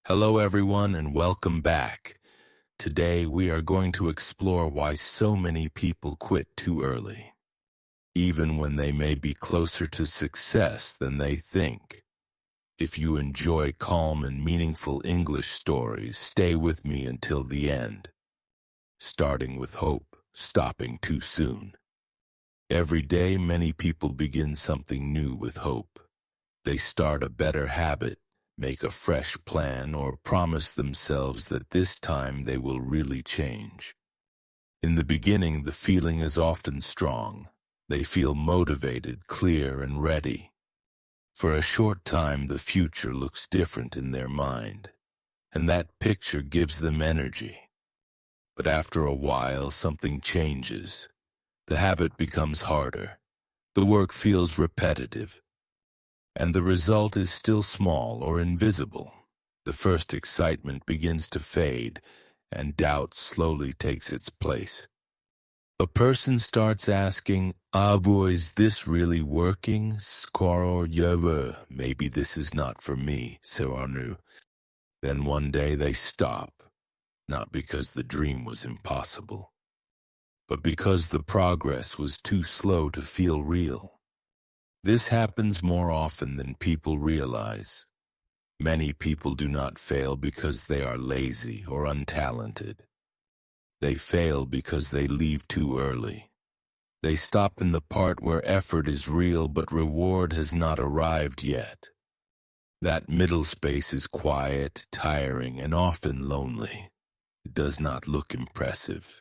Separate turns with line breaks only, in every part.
Hello, everyone, and welcome back. Today, we are going to explore why so many people quit too early, even when they may be closer to success than they think. If you enjoy calm and meaningful English stories, stay with me until the end. Starting with hope, stopping too soon. Every day, many people begin something new with hope. They start a better habit, make a fresh plan, or promise themselves that this time they will really change. In the beginning, the feeling is often strong. They feel motivated, clear, and ready. For a short time, the future looks different in their mind, and that picture gives them energy. But after a while, something changes. The habit becomes harder. The work feels repetitive, and the result is still small or invisible. The first excitement begins to fade, and doubt slowly takes its place. A person starts asking, boy, is this really working? Skoro yever, maybe this is not for me, Seranu. Then one day they stop, not because the dream was impossible, but because the progress was too slow to feel real. This happens more often than people realize. Many people do not fail because they are lazy or untalented. They fail because they leave too early. They stop in the part where effort is real but reward has not arrived yet. That middle space is quiet, tiring, and often lonely. It does not look impressive,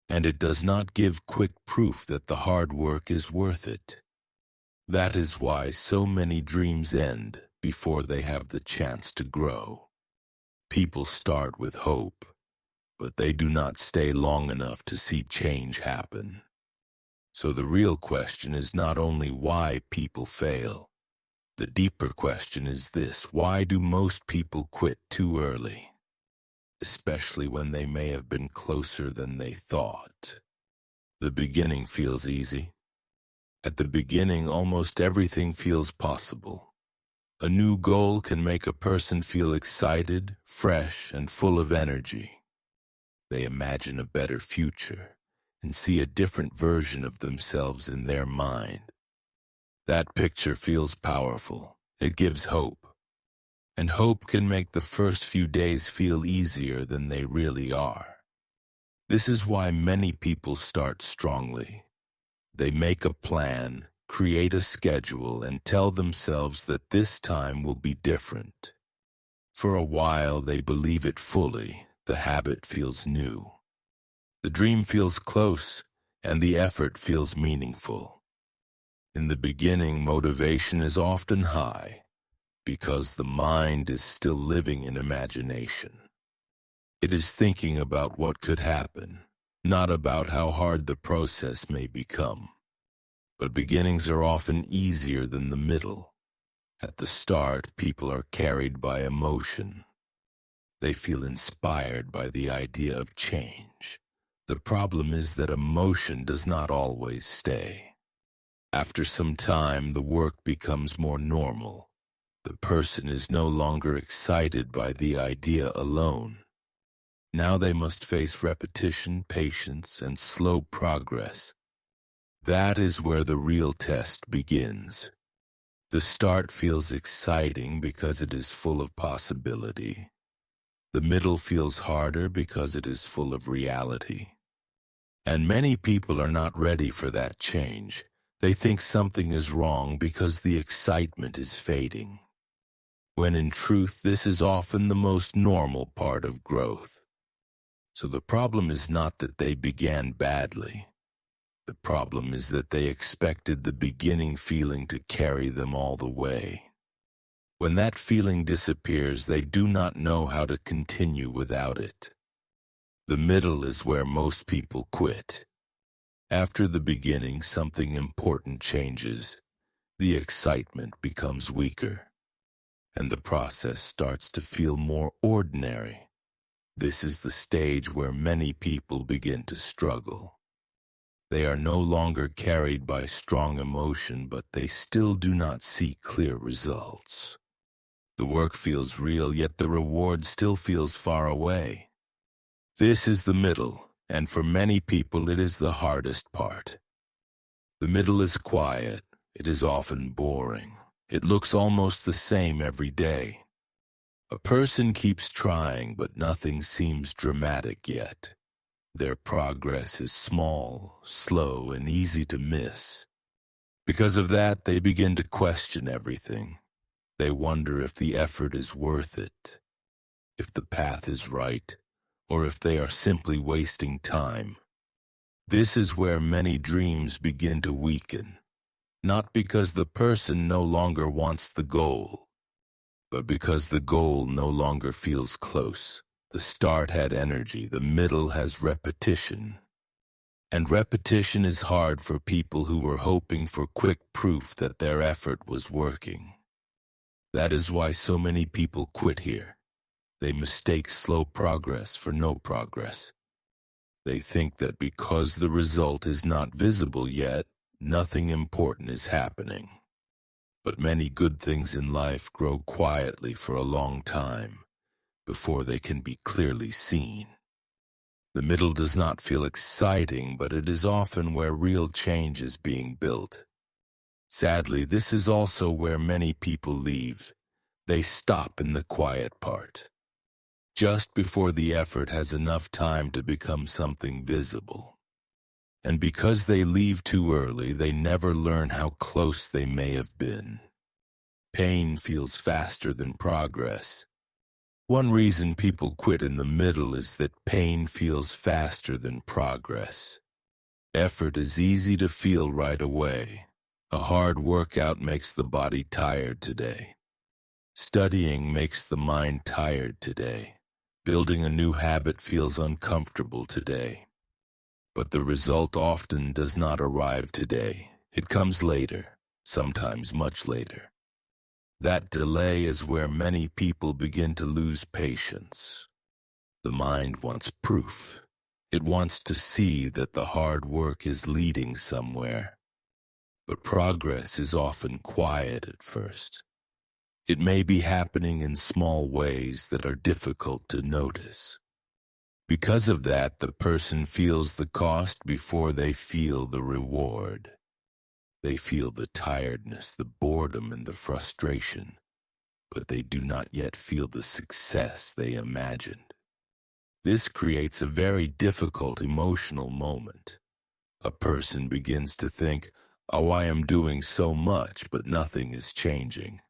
and it does not give quick proof that the hard work is worth it. That is why so many dreams end before they have the chance to grow. People start with hope, but they do not stay long enough to see change happen. So the real question is not only why people fail. The deeper question is this: why do most people quit too early? Especially when they may have been closer than they thought. The beginning feels easy. At the beginning, almost everything feels possible. A new goal can make a person feel excited, fresh, and full of energy. They imagine a better future and see a different version of themselves in their mind. That picture feels powerful. It gives hope. And hope can make the first few days feel easier than they really are. This is why many people start strongly. They make a plan, create a schedule, and tell themselves that this time will be different. For a while, they believe it fully. The habit feels new. The dream feels close, and the effort feels meaningful. In the beginning, motivation is often high because the mind is still living in imagination. It is thinking about what could happen, not about how hard the process may become. But beginnings are often easier than the middle. At the start, people are carried by emotion. They feel inspired by the idea of change. The problem is that emotion does not always stay. After some time, the work becomes more normal. The person is no longer excited by the idea alone. Now they must face repetition, patience, and slow progress. That is where the real test begins. The start feels exciting because it is full of possibility. The middle feels harder because it is full of reality. And many people are not ready for that change. They think something is wrong because the excitement is fading. When in truth, this is often the most normal part of growth. So the problem is not that they began badly. The problem is that they expected the beginning feeling to carry them all the way. When that feeling disappears, they do not know how to continue without it. The middle is where most people quit. After the beginning, something important changes. The excitement becomes weaker, and the process starts to feel more ordinary. This is the stage where many people begin to struggle. They are no longer carried by strong emotion, but they still do not see clear results. The work feels real, yet the reward still feels far away. This is the middle, and for many people it is the hardest part. The middle is quiet. It is often boring. It looks almost the same every day. A person keeps trying, but nothing seems dramatic yet. Their progress is small, slow, and easy to miss. Because of that, they begin to question everything. They wonder if the effort is worth it, if the path is right, or if they are simply wasting time. This is where many dreams begin to weaken, not because the person no longer wants the goal, but because the goal no longer feels close. The start had energy, the middle has repetition. And repetition is hard for people who were hoping for quick proof that their effort was working. That is why so many people quit here. They mistake slow progress for no progress. They think that because the result is not visible yet, nothing important is happening. But many good things in life grow quietly for a long time before they can be clearly seen. The middle does not feel exciting, but it is often where real change is being built. Sadly, this is also where many people leave. They stop in the quiet part, just before the effort has enough time to become something visible. And because they leave too early, they never learn how close they may have been. Pain feels faster than progress. One reason people quit in the middle is that pain feels faster than progress. Effort is easy to feel right away. A hard workout makes the body tired today. Studying makes the mind tired today. Building a new habit feels uncomfortable today. But the result often does not arrive today. It comes later, sometimes much later. That delay is where many people begin to lose patience. The mind wants proof. It wants to see that the hard work is leading somewhere. But progress is often quiet at first. It may be happening in small ways that are difficult to notice. Because of that, the person feels the cost before they feel the reward. They feel the tiredness, the boredom, and the frustration, but they do not yet feel the success they imagined. This creates a very difficult emotional moment. A person begins to think, "Oh, I am doing so much, but nothing is changing."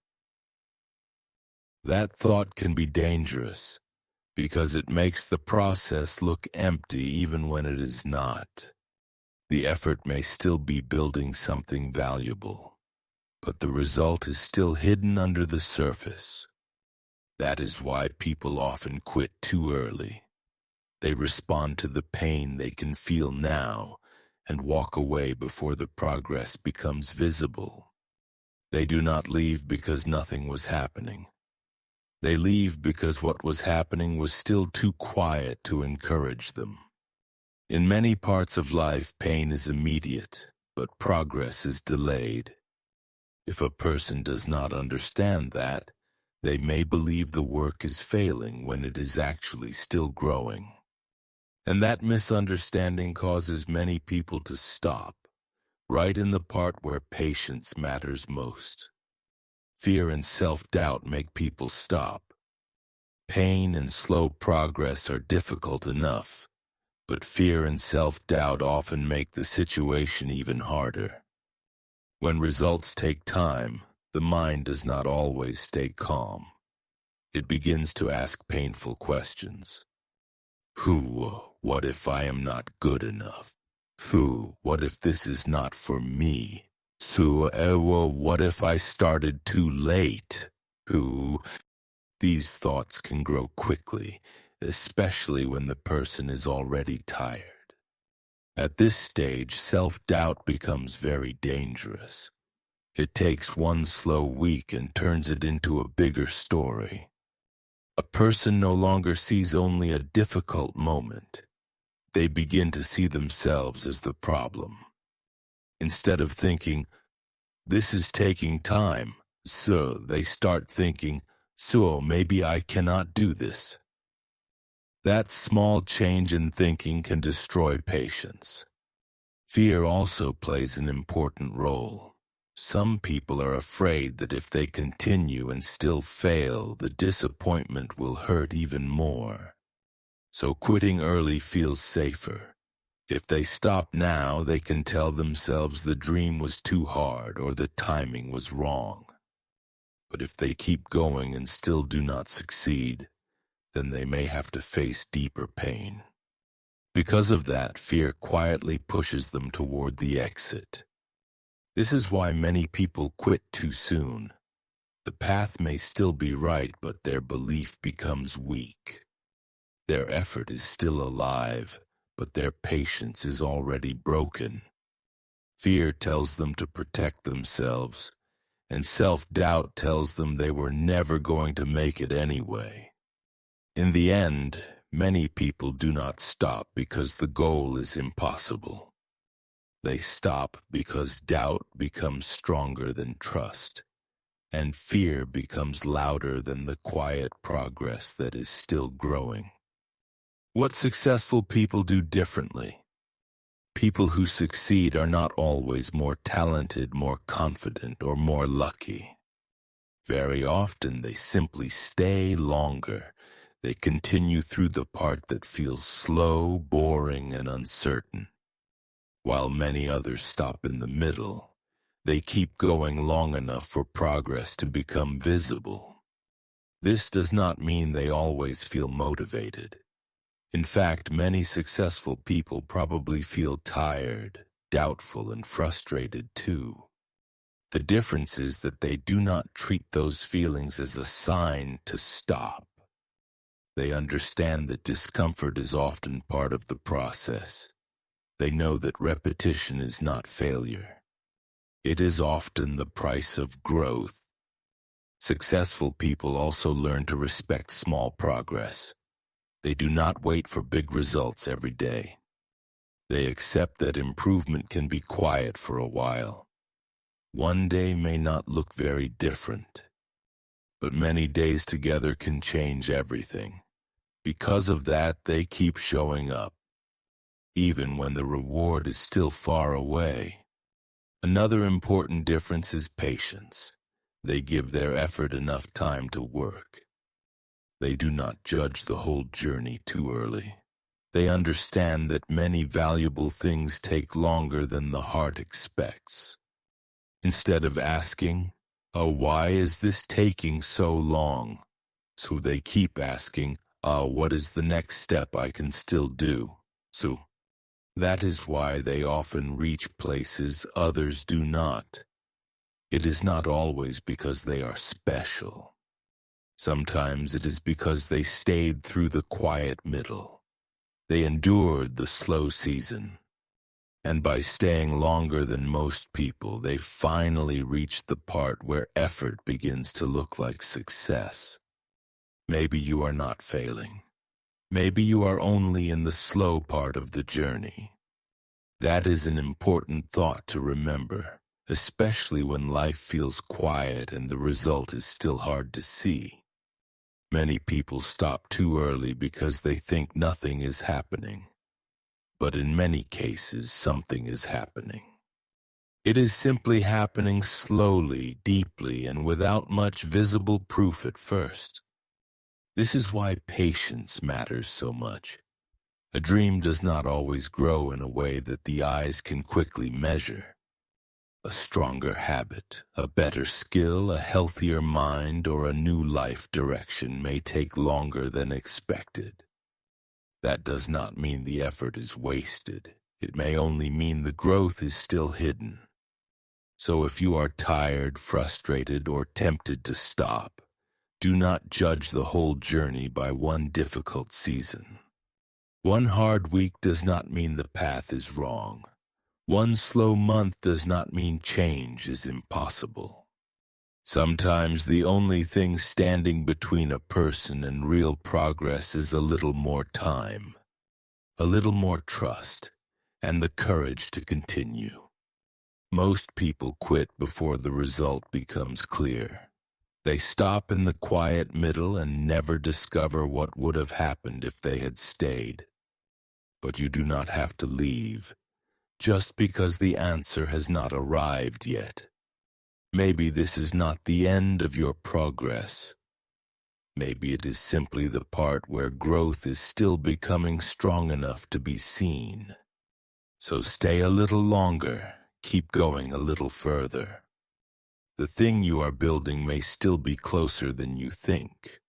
That thought can be dangerous because it makes the process look empty even when it is not. The effort may still be building something valuable, but the result is still hidden under the surface. That is why people often quit too early. They respond to the pain they can feel now and walk away before the progress becomes visible. They do not leave because nothing was happening. They leave because what was happening was still too quiet to encourage them. In many parts of life, pain is immediate, but progress is delayed. If a person does not understand that, they may believe the work is failing when it is actually still growing. And that misunderstanding causes many people to stop, right in the part where patience matters most. Fear and self-doubt make people stop. Pain and slow progress are difficult enough, but fear and self-doubt often make the situation even harder. When results take time, the mind does not always stay calm. It begins to ask painful questions. What if I am not good enough? What if this is not for me? What if I started too late? These thoughts can grow quickly, especially when the person is already tired. At this stage, self-doubt becomes very dangerous. It takes one slow week and turns it into a bigger story. A person no longer sees only a difficult moment. They begin to see themselves as the problem. Instead of thinking, "This is taking time," so they start thinking, So maybe I cannot do this. That small change in thinking can destroy patience. Fear also plays an important role. Some people are afraid that if they continue and still fail, the disappointment will hurt even more. So quitting early feels safer. If they stop now, they can tell themselves the dream was too hard or the timing was wrong. But if they keep going and still do not succeed, then they may have to face deeper pain. Because of that, fear quietly pushes them toward the exit. This is why many people quit too soon. The path may still be right, but their belief becomes weak. Their effort is still alive, but their patience is already broken. Fear tells them to protect themselves, and self-doubt tells them they were never going to make it anyway. In the end, many people do not stop because the goal is impossible. They stop because doubt becomes stronger than trust, and fear becomes louder than the quiet progress that is still growing. What successful people do differently? People who succeed are not always more talented, more confident, or more lucky. Very often they simply stay longer. They continue through the part that feels slow, boring, and uncertain. While many others stop in the middle, they keep going long enough for progress to become visible. This does not mean they always feel motivated. In fact, many successful people probably feel tired, doubtful, and frustrated too. The difference is that they do not treat those feelings as a sign to stop. They understand that discomfort is often part of the process. They know that repetition is not failure. It is often the price of growth. Successful people also learn to respect small progress. They do not wait for big results every day. They accept that improvement can be quiet for a while. One day may not look very different, but many days together can change everything. Because of that, they keep showing up, even when the reward is still far away. Another important difference is patience. They give their effort enough time to work. They do not judge the whole journey too early. They understand that many valuable things take longer than the heart expects. Instead of asking, "Oh, why is this taking so long?" So they keep asking, what is the next step I can still do? So that is why they often reach places others do not. It is not always because they are special. Sometimes it is because they stayed through the quiet middle. They endured the slow season. And by staying longer than most people, they finally reach the part where effort begins to look like success. Maybe you are not failing. Maybe you are only in the slow part of the journey. That is an important thought to remember, especially when life feels quiet and the result is still hard to see. Many people stop too early because they think nothing is happening. But in many cases, something is happening. It is simply happening slowly, deeply, and without much visible proof at first. This is why patience matters so much. A dream does not always grow in a way that the eyes can quickly measure. A stronger habit, a better skill, a healthier mind, or a new life direction may take longer than expected. That does not mean the effort is wasted. It may only mean the growth is still hidden. So if you are tired, frustrated, or tempted to stop, do not judge the whole journey by one difficult season. One hard week does not mean the path is wrong. One slow month does not mean change is impossible. Sometimes the only thing standing between a person and real progress is a little more time, a little more trust, and the courage to continue. Most people quit before the result becomes clear. They stop in the quiet middle and never discover what would have happened if they had stayed. But you do not have to leave, just because the answer has not arrived yet. Maybe this is not the end of your progress. Maybe it is simply the part where growth is still becoming strong enough to be seen. So stay a little longer, keep going a little further. The thing you are building may still be closer than you think.